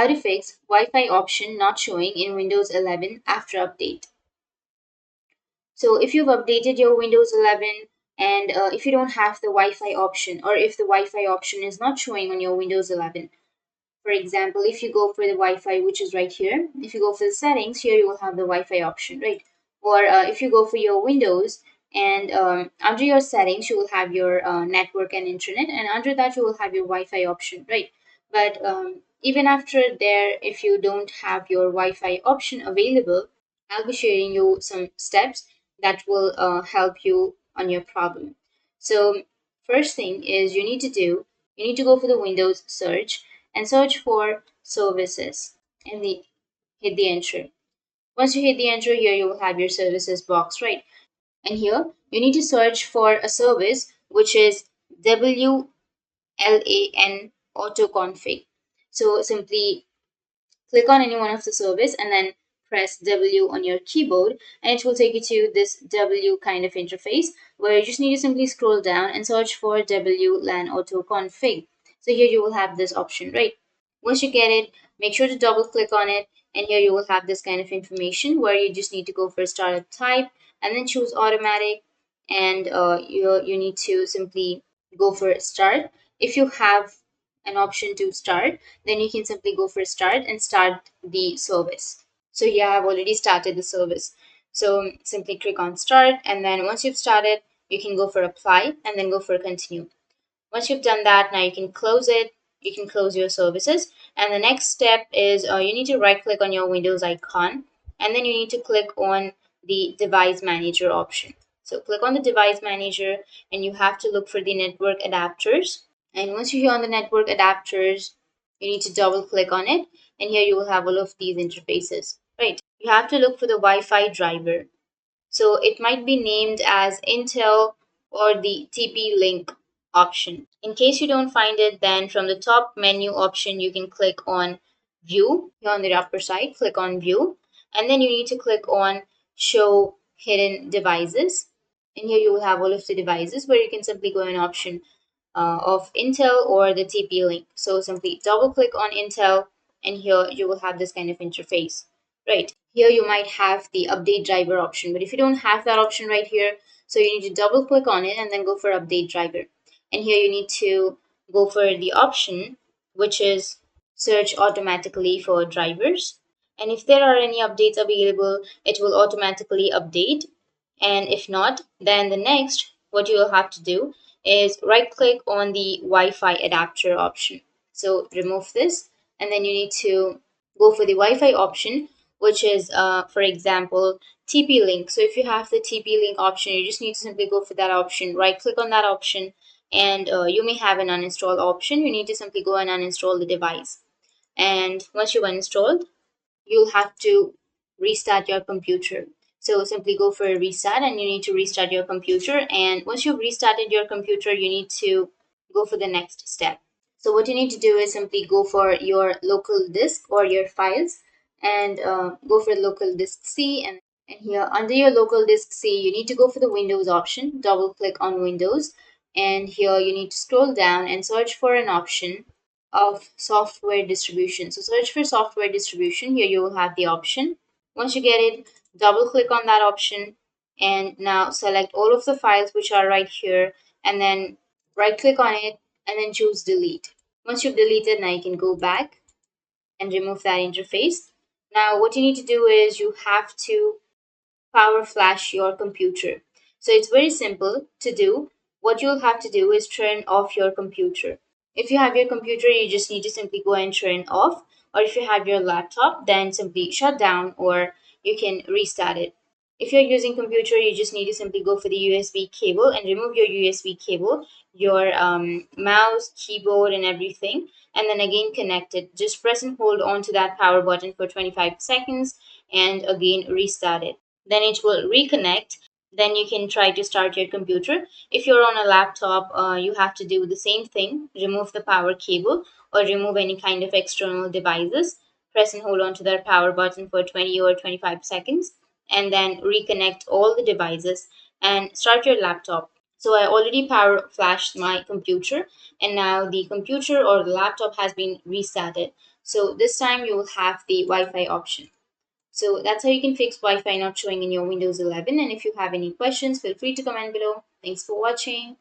How to fix Wi-Fi option not showing in Windows 11 after update. So if you've updated your Windows 11 and if you don't have the Wi-Fi option, or if the Wi-Fi option is not showing on your Windows 11, for example, if you go for the Wi-Fi, which is right here, if you go for the settings, here you will have the Wi-Fi option, right? Or if you go for your Windows and under your settings, you will have your network and internet, and under that you will have your Wi-Fi option, right? But even after there, if you don't have your Wi-Fi option available, I'll be sharing you some steps that will help you on your problem. So first thing is you need to go for the Windows search and search for services and hit the enter. Once you hit the enter, here you will have your services box, right? And here you need to search for a service which is WLAN auto config. So simply click on any one of the service and then press W on your keyboard, and it will take you to this W kind of interface where you just need to simply scroll down and search for WLAN auto config. So here you will have this option, right? Once you get it, make sure to double click on it, and here you will have this kind of information where you just need to go for startup type and then choose automatic, and you need to simply go for start. If you have an option to start, then you can simply go for start and start the service. So yeah, I've already started the service. So simply click on start, and then once you've started, you can go for apply and then go for continue. Once you've done that, now you can close it. You can close your services. And the next step is you need to right click on your Windows icon, and then you need to click on the device manager option. So click on the device manager, and you have to look for the network adapters. And once you're here on the network adapters, you need to double click on it. And here you will have all of these interfaces, right? You have to look for the Wi-Fi driver. So it might be named as Intel or the TP-Link option. In case you don't find it, then from the top menu option, you can click on View. Here on the upper side, click on View. And then you need to click on Show Hidden Devices. And here you will have all of the devices where you can simply go in option of Intel or the TP-Link. So simply double click on Intel, and here you will have this kind of interface. Right, here you might have the update driver option, but if you don't have that option right here, so you need to double click on it and then go for update driver. And here you need to go for the option which is search automatically for drivers. And if there are any updates available, it will automatically update. And if not, then the next, what you will have to do is right click on the Wi-Fi adapter option. So remove this, and then you need to go for the Wi-Fi option, which is, for example, TP-Link. So if you have the TP-Link option, you just need to simply go for that option, right click on that option, and you may have an uninstall option. You need to simply go and uninstall the device. And once you've uninstalled, you'll have to restart your computer. So simply go for a restart, and you need to restart your computer. And once you've restarted your computer, you need to go for the next step. So what you need to do is simply go for your local disk or your files, and go for local disk C, and here under your local disk C, you need to go for the Windows option, double click on Windows, and here you need to scroll down and search for an option of software distribution. So search for software distribution. Here you will have the option. Once you get it, double click on that option, and now select all of the files which are right here, and then right click on it and then choose delete. Once you've deleted, now you can go back and remove that interface. Now what you need to do is you have to power flash your computer. So it's very simple to do. What you'll have to do is turn off your computer. If you have your computer, you just need to simply go and turn off. Or if you have your laptop, then simply shut down, or you can restart it. If you're using computer, you just need to simply go for the USB cable and remove your USB cable, your mouse, keyboard, and everything, and then again connect it. Just press and hold on to that power button for 25 seconds and again restart it. Then it will reconnect. Then you can try to start your computer. If you're on a laptop, you have to do the same thing, remove the power cable or remove any kind of external devices, press and hold on to that power button for 20 or 25 seconds, and then reconnect all the devices and start your laptop. So I already power flashed my computer, and now the computer or the laptop has been restarted. So this time you will have the Wi-Fi option. So that's how you can fix Wi-Fi not showing in your Windows 11. And if you have any questions, feel free to comment below. Thanks for watching.